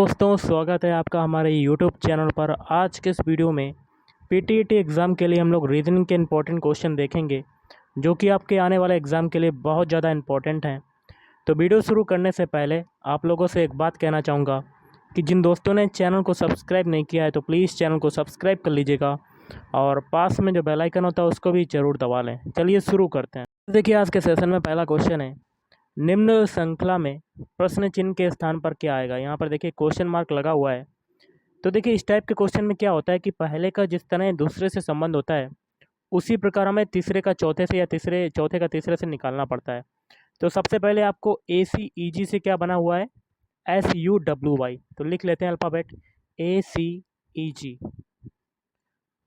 दोस्तों स्वागत है आपका हमारे यूट्यूब चैनल पर। आज के इस वीडियो में पीटीईटी एग्ज़ाम के लिए हम लोग रीजनिंग के इंपॉर्टेंट क्वेश्चन देखेंगे जो कि आपके आने वाले एग्ज़ाम के लिए बहुत ज़्यादा इंपॉर्टेंट हैं। तो वीडियो शुरू करने से पहले आप लोगों से एक बात कहना चाहूँगा कि जिन दोस्तों ने चैनल को सब्सक्राइब नहीं किया है तो प्लीज़ चैनल को सब्सक्राइब कर लीजिएगा और पास में जो बेल आइकन होता है उसको भी ज़रूर दबा लें। चलिए शुरू करते हैं। देखिए आज के सेशन में पहला क्वेश्चन है, निम्न श्रृंखला में प्रश्न चिन्ह के स्थान पर क्या आएगा। यहाँ पर देखिए क्वेश्चन मार्क लगा हुआ है। तो देखिए इस टाइप के क्वेश्चन में क्या होता है कि पहले का जिस तरह दूसरे से संबंध होता है उसी प्रकार हमें तीसरे का चौथे से या चौथे का तीसरे से निकालना पड़ता है। तो सबसे पहले आपको ए सी ई जी से क्या बना हुआ है, एस यू डब्ल्यू वाई। तो लिख लेते हैं अल्फ़ाबेट ए सी ई जी।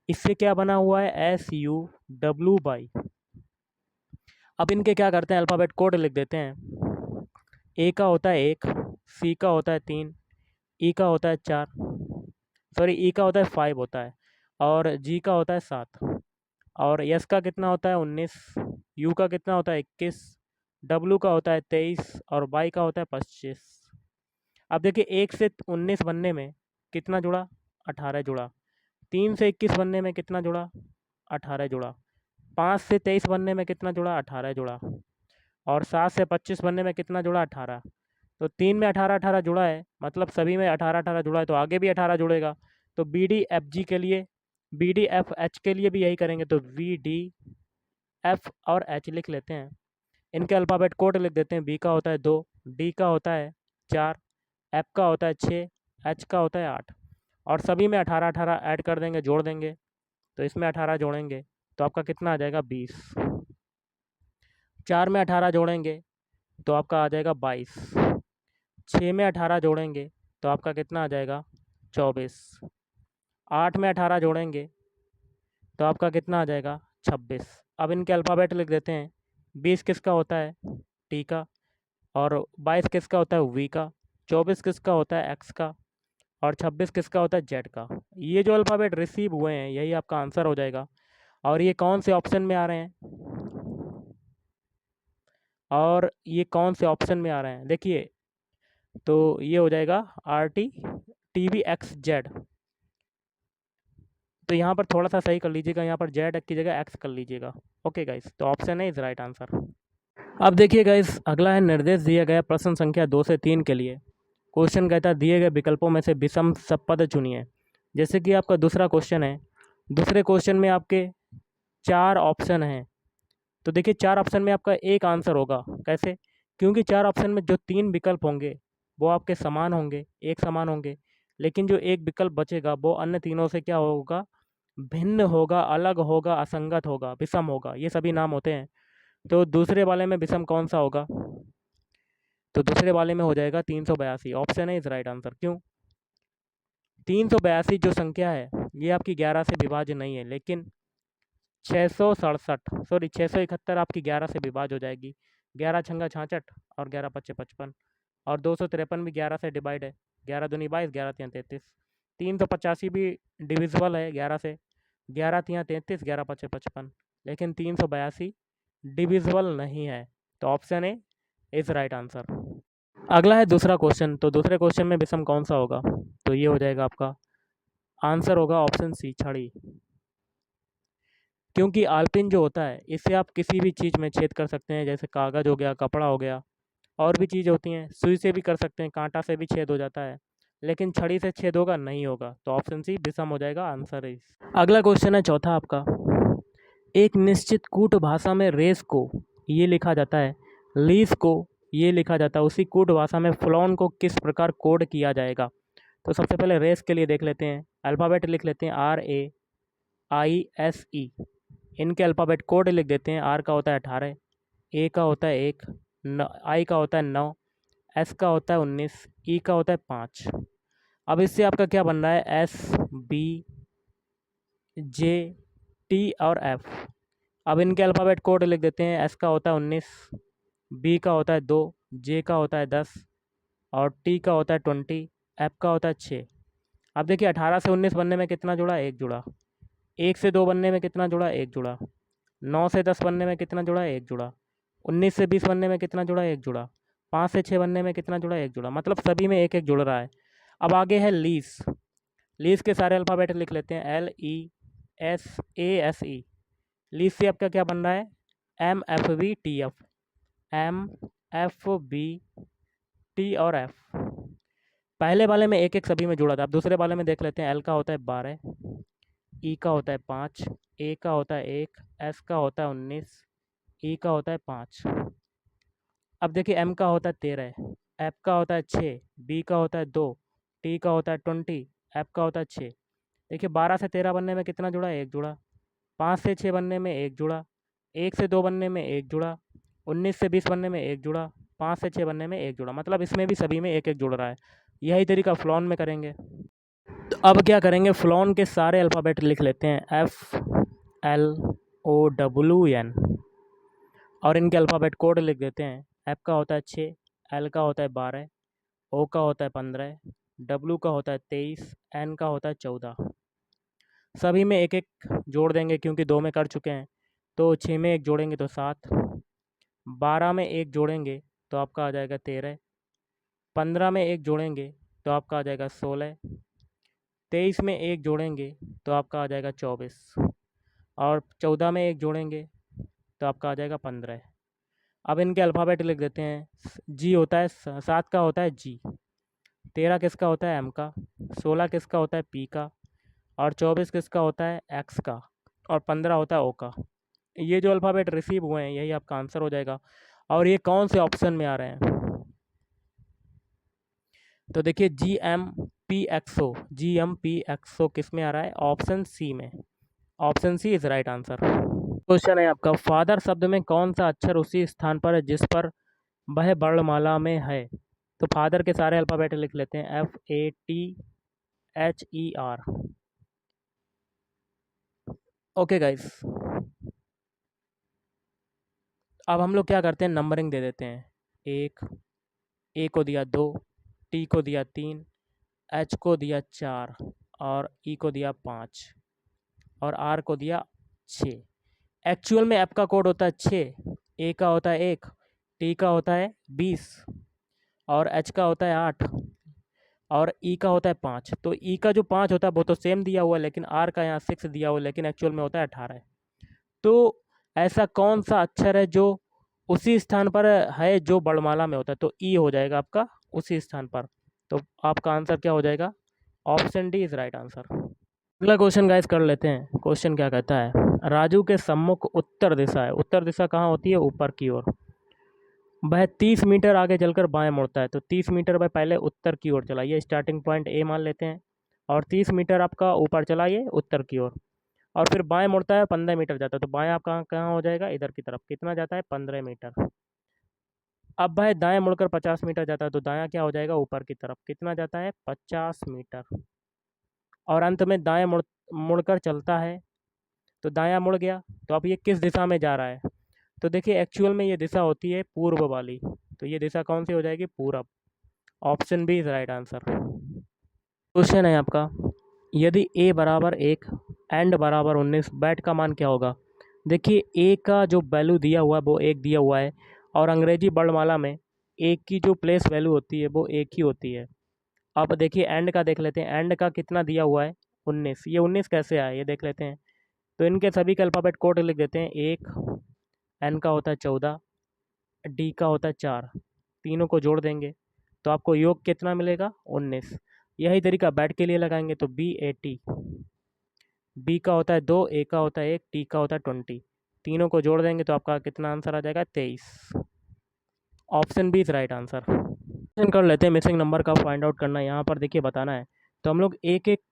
इससे क्या बना हुआ है, एस यू डब्ल्यू वाई। अब इनके क्या करते हैं, अल्फ़ाबेट कोड लिख देते हैं। ए का होता है 1, सी का होता है 3, ई का होता है 4, सॉरी ई का होता है 5 होता है, और जी का होता है 7, और यस का कितना होता है 19, यू का कितना होता है 21, डब्लू का होता है 23 और वाई का होता है 25। अब देखिए 1 से 19 बनने में कितना जुड़ा, 18 जुड़ा। 3 से 21 बनने में कितना जुड़ा, 18 जुड़ा। 5 से 23 बनने में कितना जुड़ा, 18 जुड़ा। और 7 से 25 बनने में कितना जुड़ा, 18। तो 3 में 18 जुड़ा है, मतलब सभी में 18 जुड़ा है, तो आगे भी 18 जुड़ेगा। तो बी डी एफ जी के लिए, बी डी एफ एच के लिए भी यही करेंगे। तो वी डी एफ और एच लिख लेते हैं। इनके अल्फ़ाबेट कोड लिख देते हैं। बी का होता है 2, डी का होता है 4, एफ का होता है 6, एच का होता है 8, और सभी में 18 ऐड कर देंगे, जोड़ देंगे। तो इसमें 18 जोड़ेंगे तो आपका कितना आ जाएगा, 20। 4 में 18 जोड़ेंगे तो आपका आ जाएगा 22। 6 में 18 जोड़ेंगे तो आपका कितना आ जाएगा, 24। 8 में 18 जोड़ेंगे तो आपका कितना आ जाएगा, 26। अब इनके अल्फ़ाबेट लिख देते हैं। 20 किसका होता है, टी का, और 22 किसका होता है, वी का, 24 किसका होता है, एक्स का, और 26 किसका होता है, जेड का। ये जो अल्फ़ाबेट रिसीव हुए हैं यही आपका आंसर हो जाएगा। और ये कौन से ऑप्शन में आ रहे हैं, और ये कौन से ऑप्शन में आ रहे हैं, देखिए तो ये हो जाएगा R T T V x Z. तो यहाँ पर थोड़ा सा सही कर लीजिएगा, यहाँ पर जेड की जगह एक्स कर लीजिएगा। ओके गाइस, तो ऑप्शन है इज राइट आंसर। अब देखिए गाइस, अगला है निर्देश दिया गया प्रश्न संख्या 2 से 3 के लिए। क्वेश्चन कहता है दिए गए विकल्पों में से विषम पद चुनिए। जैसे कि आपका दूसरा क्वेश्चन है, दूसरे क्वेश्चन में आपके 4 ऑप्शन हैं। तो देखिए 4 ऑप्शन में आपका एक आंसर होगा। कैसे, क्योंकि 4 ऑप्शन में जो 3 विकल्प होंगे वो आपके समान होंगे, एक समान होंगे, लेकिन जो एक विकल्प बचेगा वो अन्य तीनों से क्या होगा, भिन्न होगा, अलग होगा, असंगत होगा, विषम होगा। ये सभी नाम होते हैं। तो दूसरे वाले में विषम कौन सा होगा, तो दूसरे वाले में हो जाएगा 382। ऑप्शन है इज राइट आंसर। क्यों, 382 जो संख्या है ये आपकी 11 से विभाज्य नहीं है, लेकिन 671 आपकी 11 से विभाज्य हो जाएगी। 11 छंगा 66 और 11 पच्चे 55, और 253 भी 11 से डिवाइड है। 11 दूनी 22, 11 तियाँ 33। 385 भी डिविजिबल है 11 से। 11 तियाँ 33, 11 पच्चे 55, लेकिन 382 डिविजिबल नहीं है। तो option A is right answer. अगला है दूसरा क्वेश्चन। तो दूसरे क्वेश्चन में विषम कौन सा होगा, तो ये हो जाएगा आपका आंसर होगा ऑप्शन सी, छड़ी। क्योंकि आलपिन जो होता है इससे आप किसी भी चीज़ में छेद कर सकते हैं, जैसे कागज़ हो गया, कपड़ा हो गया, और भी चीज़ होती हैं। सुई से भी कर सकते हैं, कांटा से भी छेद हो जाता है, लेकिन छड़ी से छेद होगा नहीं होगा। तो ऑप्शन सी विषम हो जाएगा, आंसर इस। अगला क्वेश्चन है चौथा आपका, एक निश्चित कूट भाषा में रेस को ये लिखा जाता है, लीस को ये लिखा जाता है, उसी कूट भाषा में फ्लॉन को किस प्रकार कोड किया जाएगा। तो सबसे पहले रेस के लिए देख लेते हैं। अल्फ़ाबेट लिख लेते हैं RAISE। इनके अल्फ़ाबेट कोड लिख देते हैं। आर का होता है 18, ए का होता है 1, आई का होता है 9, एस का होता है 19, ई का होता है 5। अब इससे आपका क्या बन रहा है, SBJT और एफ। अब इनके अल्फ़ाबेट कोड लिख देते हैं। एस का होता है 19, बी का होता है 2, जे का होता है 10, और टी का होता है 20, एफ का होता है 6। अब देखिए 18 से 19 बनने में कितना जुड़ा, एक जुड़ा। 1 से 2 बनने में कितना जुड़ा, एक जुड़ा। 9 से 10 बनने में कितना जुड़ा, एक जुड़ा। 19 से 20 बनने में कितना जुड़ा, एक जुड़ा। 5 से 6 बनने में कितना जुड़ा, एक जुड़ा। मतलब सभी में एक एक जुड़ रहा है। अब आगे है लीस। लीस के सारे अल्फ़ाबेट लिख लेते हैं, LESASE। लीस से आपका क्या बन रहा है, MFBTF, MFBT और F। पहले वाले में एक एक सभी में जुड़ा था। अब दूसरे वाले में देख लेते हैं। L का होता है 12, E का होता है 5, A का होता है 1, S का होता है 19, E का होता है 5। अब देखिए M का होता है 13, F का होता है 6, B का होता है 2, T का होता है 20, F का होता है 6। देखिए 12 से 13 बनने में कितना जुड़ा, एक जुड़ा। 5 से 6 बनने में एक जुड़ा। 1 से 2 बनने में एक जुड़ा। 19 से 20 बनने में एक जुड़ा। 5 से 6 बनने में एक जुड़ा। मतलब इसमें भी सभी में एक एक जुड़ रहा है। यही तरीका फ्लॉन में करेंगे। तो अब क्या करेंगे, फ्लॉन के सारे अल्फ़ाबेट लिख लेते हैं, FLOWN, और इनके अल्फ़ाबेट कोड लिख देते हैं। F का होता है 6, L का होता है 12, O का होता है 15, W का होता है 23, N का होता है 14। सभी में एक एक जोड़ देंगे क्योंकि 2 में कर चुके हैं। तो 6 में एक जोड़ेंगे तो 7, 12 में एक जोड़ेंगे तो आपका आ जाएगा 13, 15 में एक जोड़ेंगे तो आपका आ जाएगा 16, 23 में एक जोड़ेंगे तो आपका आ जाएगा 24, और 14 में एक जोड़ेंगे तो आपका आ जाएगा 15। अब इनके अल्फ़ाबेट लिख देते हैं। जी होता है 7 का होता है G, 13 किसका होता है M का, 16 किसका होता है P का, और 24 किसका होता है X का, और 15 होता है O का। ये जो अल्फ़ाबेट रिसीव हुए हैं यही आपका आंसर हो जाएगा। और ये कौन से ऑप्शन में आ रहे हैं, तो देखिए GMPXO किस में आ रहा है, ऑप्शन सी में। Option C is right answer. Question है आपका, फादर शब्द में कौन सा अक्षर उसी स्थान पर है जिस पर वह वर्णमाला में है। तो फादर के सारे अल्फ़ाबेट लिख लेते हैं, FATHER। ओके गाइस, अब हम लोग क्या करते हैं, नंबरिंग दे देते हैं। एक, ए को दिया 2, टी को दिया 3, एच को दिया 4, और ई को दिया 5, और आर को दिया 6। एक्चुअल में ऐप का कोड होता है 6, ए का होता है 1, टी का होता है 20, और एच का होता है 8, और ई का होता है 5। तो ई का जो 5 होता है वो तो सेम दिया हुआ है, लेकिन आर का यहाँ 6 दिया हुआ है, लेकिन एक्चुअल में होता है 18। तो ऐसा कौन सा अक्षर है जो उसी स्थान पर है जो वर्णमाला में होता है, तो ई हो जाएगा आपका उसी स्थान पर। तो आपका आंसर क्या हो जाएगा, option D is right answer. अगला क्वेश्चन गाइस कर लेते हैं। क्वेश्चन क्या कहता है, राजू के सम्मुख उत्तर दिशा है। उत्तर दिशा कहाँ होती है, ऊपर की ओर। वह 30 मीटर आगे चलकर बाएं मुड़ता है। तो 30 मीटर वह पहले उत्तर की ओर चलाइए, स्टार्टिंग पॉइंट ए मान लेते हैं, और 30 मीटर आपका ऊपर चलाइए उत्तर की ओर, और फिर बाएं मुड़ता है, 15 मीटर जाता है। तो बाएं आपका कहाँ हो जाएगा, इधर की तरफ। कितना जाता है, 15 मीटर। अब वह दाएं मुड़कर 50 मीटर जाता है। तो दायां क्या हो जाएगा, ऊपर की तरफ। कितना जाता है, 50 मीटर। और अंत में दाएं मुड़कर चलता है, तो दायां मुड़ गया। तो अब ये किस दिशा में जा रहा है, तो देखिए एक्चुअल में ये दिशा होती है पूर्व वाली। तो ये दिशा कौन सी हो जाएगी, पूरब। Option B is right answer. Question है आपका, यदि a बराबर 1 एंड बराबर 19, बैट का मान क्या होगा। देखिए a का जो वैल्यू दिया हुआ है वो 1 दिया हुआ है, और अंग्रेजी वर्णमाला में एक की जो प्लेस वैल्यू होती है वो 1 ही होती है। अब देखिए एंड का देख लेते हैं, एंड का कितना दिया हुआ है, 19। ये 19 कैसे आया ये देख लेते हैं। तो इनके सभी के अल्फ़ाबेट कोड लिख देते हैं। 1, एन का होता है 14, डी का होता है 4, तीनों को जोड़ देंगे तो आपको योग कितना मिलेगा, 19। यही तरीका बैट के लिए लगाएंगे, तो BAT, बी का होता है 2, ए का होता है 1, टी का होता है 20, तीनों को जोड़ देंगे तो आपका कितना आंसर आ जाएगा, 23। Option B is right answer. Question कर लेते हैं, मिसिंग नंबर का फाइंड आउट करना है। यहाँ पर देखिए बताना है, तो हम लोग एक एक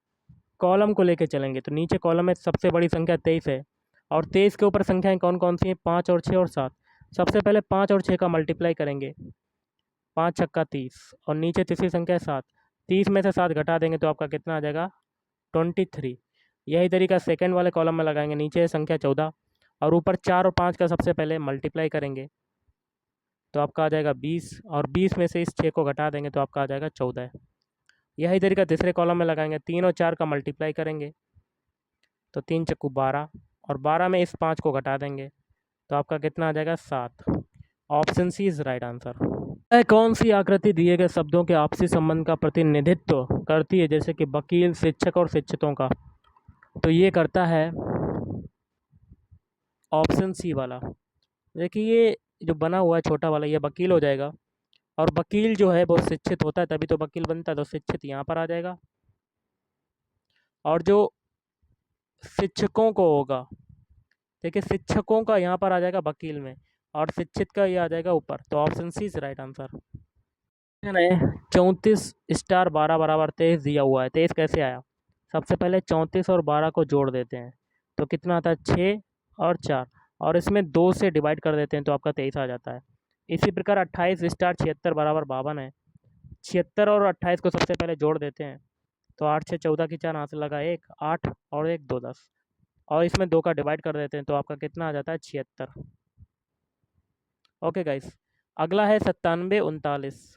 कॉलम को लेके चलेंगे। तो नीचे कॉलम में सबसे बड़ी संख्या 23 है, और 23 के ऊपर संख्याएं कौन कौन सी हैं, 5 और 6 और 7। सबसे पहले 5 और 6 का मल्टीप्लाई करेंगे, 5 छक्का 30, और नीचे तीसरी संख्या है 7। 30 में से 7 घटा देंगे तो आपका कितना आ जाएगा, 23। यही तरीका सेकंड वाले कॉलम में लगाएंगे, नीचे है संख्या 14, और ऊपर 4 और 5 का सबसे पहले मल्टीप्लाई करेंगे तो आपका आ जाएगा 20, और 20 में से इस 6 को घटा देंगे तो आपका आ जाएगा 14। यही तरीका तीसरे कॉलम में लगाएंगे, 3 और 4 का मल्टीप्लाई करेंगे तो 3 चक्कू 12, और 12 में इस 5 को घटा देंगे तो आपका कितना आ जाएगा, 7। Option C is right answer. वह कौन सी आकृति दिए गए शब्दों के आपसी संबंध का प्रतिनिधित्व करती है, जैसे कि वकील, शिक्षक और शिक्षितों का? तो ये करता है ऑप्शन सी वाला। देखिए ये जो बना हुआ है छोटा वाला, ये वकील हो जाएगा। और वकील जो है वो शिक्षित होता है, तभी तो वकील बनता है, तो शिक्षित यहाँ पर आ जाएगा। और जो शिक्षकों को होगा, देखिए शिक्षकों का यहाँ पर आ जाएगा वकील में, और शिक्षित का ये आ जाएगा ऊपर, तो option C is right answer. 34 star 12 बराबर 23 दिया हुआ है, 23 कैसे आया? सबसे पहले 34 और 12 को जोड़ देते हैं तो कितना आता है? 6 और 4, और इसमें 2 से डिवाइड कर देते हैं तो आपका 23 आ जाता है। इसी प्रकार 28 स्टार 76 बराबर 52 है। 76 और 28 को सबसे पहले जोड़ देते हैं तो 8 6 14 की 4 हाथ लगा 1 8 और 1 2 10, और इसमें 2 का डिवाइड कर देते हैं तो आपका कितना आ जाता है? 76। ओके गाइस, अगला है 97 39।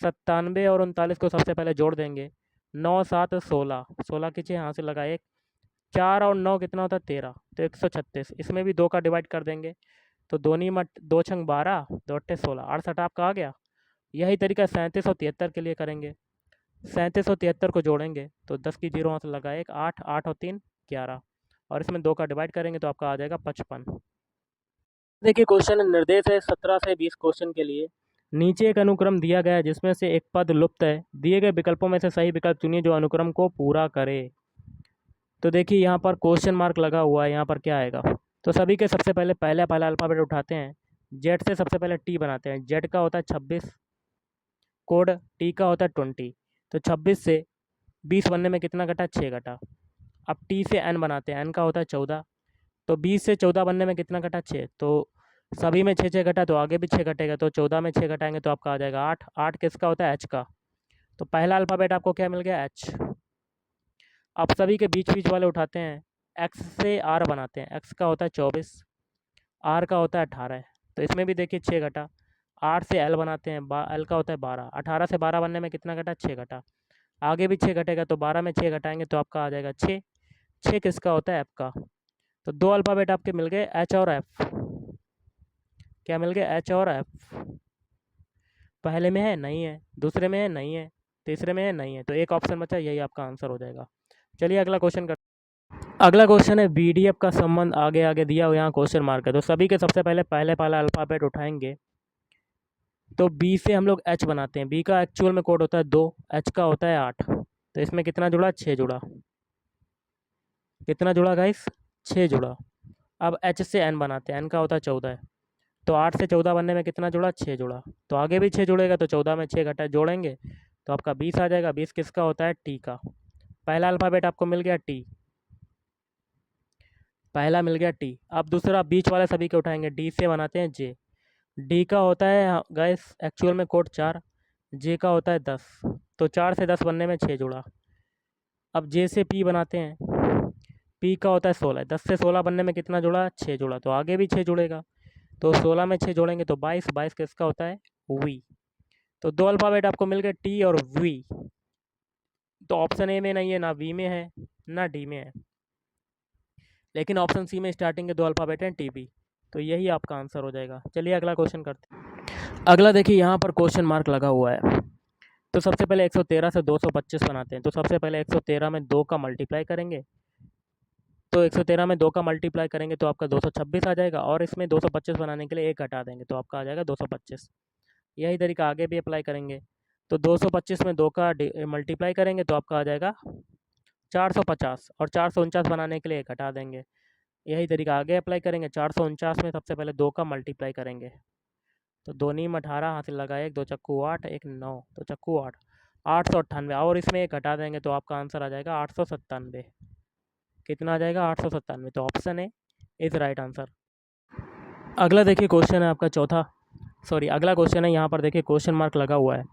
97 और 39 को सबसे पहले जोड़ देंगे। 9 7 16, 16 की 6 यहाँ से लगा 1, 4 और 9 कितना होता है? 13, तो 136। इसमें भी 2 का डिवाइड कर देंगे तो दोनी मट 2 छंग 12 2 अट्ठे 16, 68 आपका आ गया। यही तरीका 37 और 73 के लिए करेंगे। 37 और 73 को जोड़ेंगे तो 10 की 0 यहाँ से लगा 1 8 8 और 3 11, और इसमें 2 का डिवाइड करेंगे तो आपका आ जाएगा 55। देखिए क्वेश्चन निर्देश है 17 से 20 क्वेश्चन के लिए। नीचे एक अनुक्रम दिया गया है जिसमें से एक पद लुप्त है। दिए गए विकल्पों में से सही विकल्प चुनिए जो अनुक्रम को पूरा करे। तो देखिए यहाँ पर क्वेश्चन मार्क लगा हुआ है, यहाँ पर क्या आएगा? तो सभी के सबसे पहले पहला अल्फ़ाबेट उठाते हैं। जेड से सबसे पहले टी बनाते हैं। जेड का होता है 26 कोड, टी का होता है 20। तो 26 से 20 बनने में कितना घटा? 6 घटा। अब टी से एन बनाते हैं। एन का होता है 14, तो 20 से 14 बनने में कितना घटा? 6। तो सभी में 6 6 घटा तो आगे भी 6 घटेगा, तो 14 में 6 घटाएंगे तो आपका आ जाएगा 8। 8 किसका होता है? एच का। तो पहला अल्फ़ाबेट आपको क्या मिल गया? एच। अब सभी के बीच बीच वाले उठाते हैं। एक्स से आर बनाते हैं। एक्स का होता है 24, आर का होता है 18, तो इसमें भी देखिए 6 घटा। आर से एल बनाते हैं। एल का होता है 12, 18 से 12 बनने में कितना घटा? 6 घटा। आगे भी 6 घटेगा तो 12 में 6 घटाएंगे तो आपका आ जाएगा 6। 6 किसका होता है? एफ का। तो 2 अल्फ़ाबेट आपके मिल गए, एच और एफ। क्या मिल गया? एच और एफ। पहले में है? नहीं है। दूसरे में है? नहीं है। तीसरे में है? नहीं है। तो एक ऑप्शन बचा, यही आपका आंसर हो जाएगा। चलिए अगला क्वेश्चन कर। अगला क्वेश्चन है बीडीएफ का संबंध आगे आगे दिया हुआ, यहाँ क्वेश्चन मार्क है। तो सभी के सबसे पहले पहला अल्फ़ाबेट उठाएंगे तो बी से हम लोग एच बनाते हैं। बी का एक्चुअल में कोड होता है 2, एच का होता है 8, तो इसमें कितना जुड़ा? 6 जुड़ा। कितना जुड़ा गाइस? 6 जुड़ा। अब एच से एन बनाते हैं। एन का होता है 14, तो 8 से 14 बनने में कितना जुड़ा? 6 जुड़ा। तो आगे भी 6 जुड़ेगा तो 14 में 6 घटा जोड़ेंगे तो आपका 20 आ जाएगा। 20 किसका होता है? टी का। पहला अल्फ़ाबेट आपको मिल गया टी, पहला मिल गया टी। अब दूसरा बीच वाले सभी के उठाएंगे। डी से बनाते हैं जे। डी का होता है गाइस एक्चुअल में कोड 4, जे का होता है 10, तो 4 से 10 बनने में 6 जुड़ा। अब जे से पी बनाते हैं। पी का होता है 16, 10 से 16 बनने में कितना जुड़ा? 6 जुड़ा। तो आगे भी 6 जुड़ेगा, तो 16 में 6 जोड़ेंगे तो 22। 22 किसका होता है? वी। तो 2 अल्फ़ाबेट आपको मिल गए, टी और वी। तो ऑप्शन ए में नहीं है, ना वी में है, ना डी में है, लेकिन ऑप्शन सी में स्टार्टिंग के 2 अल्फ़ाबेट हैं टी बी। तो यही आपका आंसर हो जाएगा। चलिए अगला क्वेश्चन करते हैं। अगला देखिए यहाँ पर क्वेश्चन मार्क लगा हुआ है। तो सबसे पहले 113 से 225 बनाते हैं। तो सबसे पहले 113 में 2 का मल्टीप्लाई करेंगे, तो 113 में 2 का मल्टीप्लाई करेंगे तो आपका 226 आ जाएगा, और इसमें 225 बनाने के लिए 1 घटा देंगे तो आपका आ जाएगा 225। यही तरीका आगे भी अप्लाई करेंगे। तो 225 में 2 का मल्टीप्लाई करेंगे तो आपका आ जाएगा 450, और 449 बनाने के लिए 1 घटा देंगे। यही तरीका आगे अप्लाई करेंगे। 449 में सबसे पहले 2 का मल्टीप्लाई करेंगे, तो 2 नीम 18 हाथ लगाए, 1 2 चक्कू 8 1 9, तो चक्कू 8, 898, और इसमें 1 घटा देंगे तो आपका आंसर आ जाएगा 897। कितना आ जाएगा? 897। तो option A is right answer. अगला देखिए क्वेश्चन है आपका अगला क्वेश्चन है, यहाँ पर देखिए क्वेश्चन मार्क लगा हुआ है।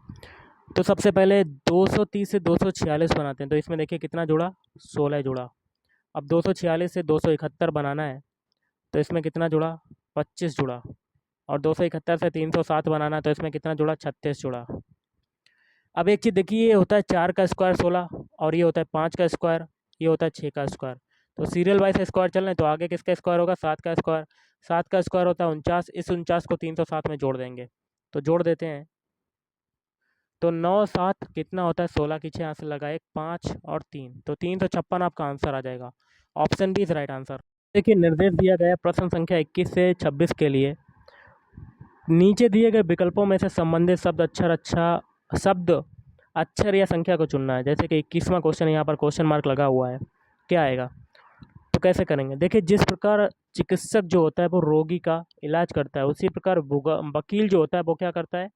तो सबसे पहले 230 से 246 बनाते हैं। तो इसमें देखिए कितना जुड़ा? 16 जुड़ा। अब 246 से 271 बनाना है, तो इसमें कितना जुड़ा? 25 जुड़ा। और 271 से 307 बनाना है, तो इसमें कितना जुड़ा? 36 जुड़ा। अब एक चीज़ देखिए, ये होता है 4 का स्क्वायर 16, और ये होता है 5 का स्क्वायर, ये होता है 6 का स्क्वायर। तो सीरियल वाइज स्क्वायर चल रहे हैं, तो आगे किसका स्क्वायर होगा? 7 का स्क्वायर। 7 का स्क्वायर होता है 49, इस 49 को 307 में जोड़ देंगे, तो जोड़ देते हैं। तो 9 7 कितना होता है, 16 की 6 यहाँ से लगाए 5 और 3, तो 356 आपका आंसर आ जाएगा। Option B is right answer. देखिए निर्देश दिया गया प्रश्न संख्या 21 से 26 के लिए नीचे दिए गए विकल्पों में से संबंधित शब्द अक्षर या संख्या को चुनना है। जैसे कि 21वां क्वेश्चन, यहाँ पर क्वेश्चन मार्क लगा हुआ है, क्या आएगा, तो कैसे करेंगे। देखिए जिस प्रकार चिकित्सक जो होता है वो रोगी का इलाज करता है, उसी प्रकार वकील जो होता है वो क्या करता है,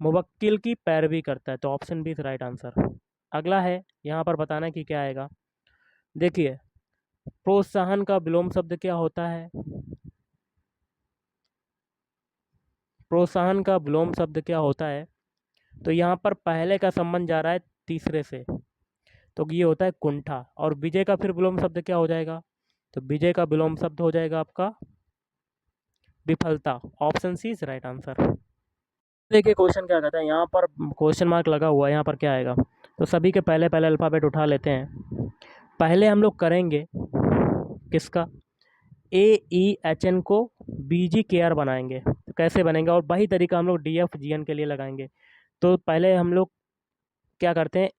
मुवक्किल की पैरवी करता है। तो option B is right answer. अगला है यहाँ पर बताना है कि क्या आएगा। देखिए प्रोत्साहन का विलोम शब्द क्या होता है, प्रोत्साहन का विलोम शब्द क्या होता है, तो यहाँ पर पहले का संबंध जा रहा है तीसरे से, तो ये होता है कुंठा। और विजय का फिर विलोम शब्द क्या हो जाएगा, तो विजय का विलोम शब्द हो जाएगा आपका विफलता। Option C is right answer. देखिए क्वेश्चन क्या कहता है, यहाँ पर क्वेश्चन मार्क लगा हुआ है, यहाँ पर क्या आएगा, तो सभी के पहले पहले अल्फ़ाबेट उठा लेते हैं। पहले हम लोग करेंगे किसका, AEHN को BGKR बनाएंगे। तो कैसे बनेंगे, और वही तरीका हम लोग DFGN के लिए लगाएंगे। तो पहले हम लोग क्या करते हैं,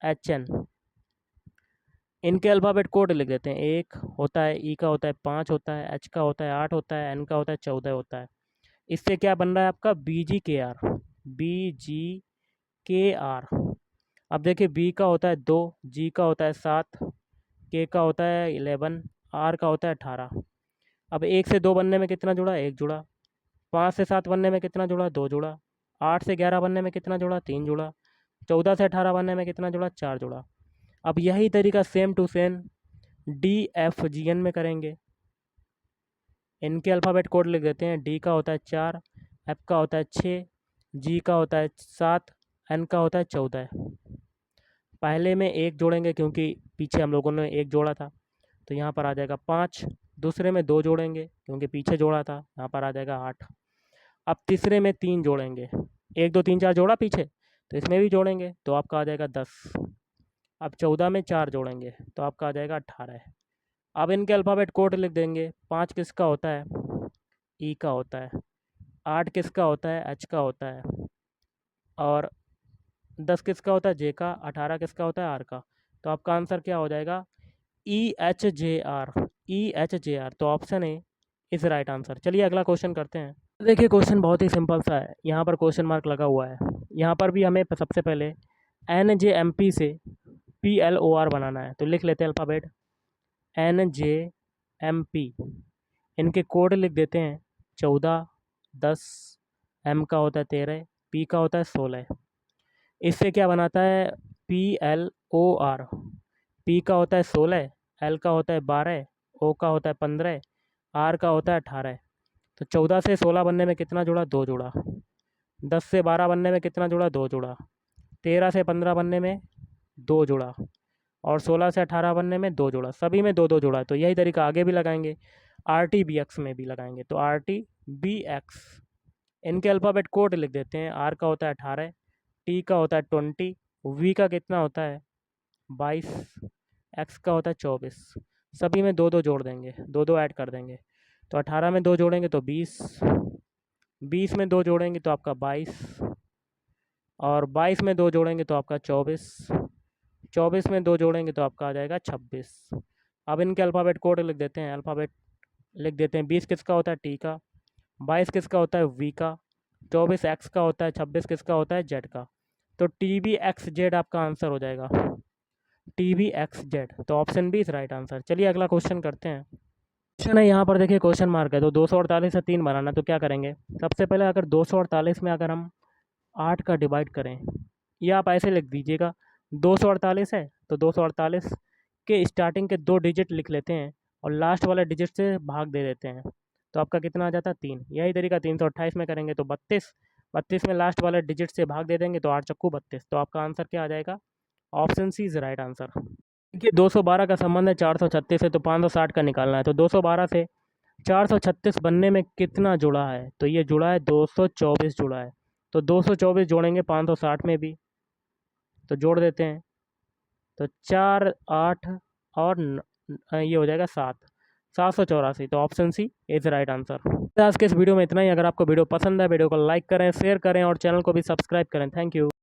AEHN इनके अल्फ़ाबेट कोड लिख देते हैं। एक होता है, ई का होता है 5 होता है, एच का होता है 8 होता है, एन का होता है 14 होता है। इससे क्या बन रहा है आपका BGKR, BGKR। अब देखिए बी का होता है 2, जी का होता है 7, के का होता है 11, आर का होता है 18। अब 1 से 2 बनने में कितना जुड़ा, 1 जुड़ा। 5 से 7 बनने में कितना जुड़ा, 2 जुड़ा। 8 से 11 बनने में कितना जुड़ा, 3 जुड़ा। 14 से 18 बनने में कितना जुड़ा, 4 जुड़ा। अब यही तरीका सेम टू सेम DFGN में करेंगे। इनके अल्फ़ाबेट कोड लिख देते हैं। डी का होता है 4, एफ का होता है 6, जी का होता है 7, एन का होता है 14। पहले में 1 जोड़ेंगे क्योंकि पीछे हम लोगों ने 1 जोड़ा था, तो यहाँ पर आ जाएगा 5। दूसरे में 2 जोड़ेंगे क्योंकि पीछे जोड़ा था, यहाँ पर आ जाएगा 8। अब तीसरे में 3 जोड़ेंगे, 1 2 3 4 जोड़ा पीछे, तो इसमें भी जोड़ेंगे तो आपका आ जाएगा 10। अब 14 में 4 जोड़ेंगे तो आपका आ जाएगा 18। अब इनके अल्फ़ाबेट कोड लिख देंगे। 5 किसका होता है, ई का होता है। 8 किसका होता है, एच का होता है। और 10 किसका होता है, जे का। 18 किसका होता है, आर का। तो आपका आंसर क्या हो जाएगा, EHJR, EHJR। तो option A is right answer. चलिए अगला क्वेश्चन करते हैं। देखिए क्वेश्चन बहुत ही सिंपल सा है, यहाँ पर क्वेश्चन मार्क लगा हुआ है। यहाँ पर भी हमें सबसे पहले NJMP से PLOR बनाना है, तो लिख लेते हैं अल्फ़ाबेट NJMP। इनके कोड लिख देते हैं 14, 10, M का होता है 13, P का होता है 16। इससे क्या बनाता है, PLOR। P का होता है 16, L का होता है 12, O का होता है 15, R का होता है 18। तो 14 से 16 बनने में कितना जुड़ा, 2 जुड़ा। 10 से 12 बनने में कितना जुड़ा, 2 जुड़ा। 13 से 15 बनने में 2 जुड़ा। और 16 से 18 बनने में 2 जुड़ा। सभी में 2 2 जुड़ा। तो यही तरीका आगे भी लगाएंगे, RTBX में भी लगाएंगे। तो RTBX इनके अल्फ़ाबेट कोड लिख देते हैं। R का होता है 18, T का होता है 20, V का कितना होता है 22, X का होता है 24। सभी में 2 2 जोड़ देंगे, 2 2 ऐड कर देंगे। तो 18 में 2 जोड़ेंगे तो 20, 20 में 2 जोड़ेंगे तो आपका 22, और 22 में 2 जोड़ेंगे तो आपका 24, 24 में 2 जोड़ेंगे तो आपका आ जाएगा 26। अब इनके अल्फ़ाबेट कोड लिख देते हैं। अल्फ़ाबेट लिख देते हैं। 20 किसका होता है, टी का। 22 किसका होता है, वी का। 24 एक्स का होता है। 26 किसका होता है, जेड का। तो TBXZ आपका आंसर हो जाएगा, TBXZ। तो option B is right answer. चलिए अगला क्वेश्चन करते हैं। क्वेश्चन है यहाँ पर, देखिए क्वेश्चन मार्क है। तो 248 से 3 बनाना, तो क्या करेंगे, सबसे पहले अगर 248 में अगर हम 8 का डिवाइड करें, या आप ऐसे लिख दीजिएगा, 248 है तो 248 के स्टार्टिंग के 2 डिजिट लिख लेते हैं और लास्ट वाले डिजिट से भाग दे देते हैं, तो आपका कितना आ जाता है, 3। यही तरीका 328 में करेंगे तो 32, 32 में लास्ट वाले डिजिट से भाग दे देंगे तो 8 चक्कू 32। तो आपका आंसर क्या आ जाएगा, option C is right answer. देखिए 212 का संबंध है 436 से, तो 560 का निकालना है। तो 212 से 436 बनने में कितना जुड़ा है, तो ये जुड़ा है 224 जुड़ा है। तो 224 जोड़ेंगे 560 में भी, तो जोड़ देते हैं। तो 4 8 और ये हो जाएगा 7। 784। तो option C is right answer. आज के इस वीडियो में इतना ही। अगर आपको वीडियो पसंद है, वीडियो को लाइक करें, शेयर करें और चैनल को भी सब्सक्राइब करें। Thank you.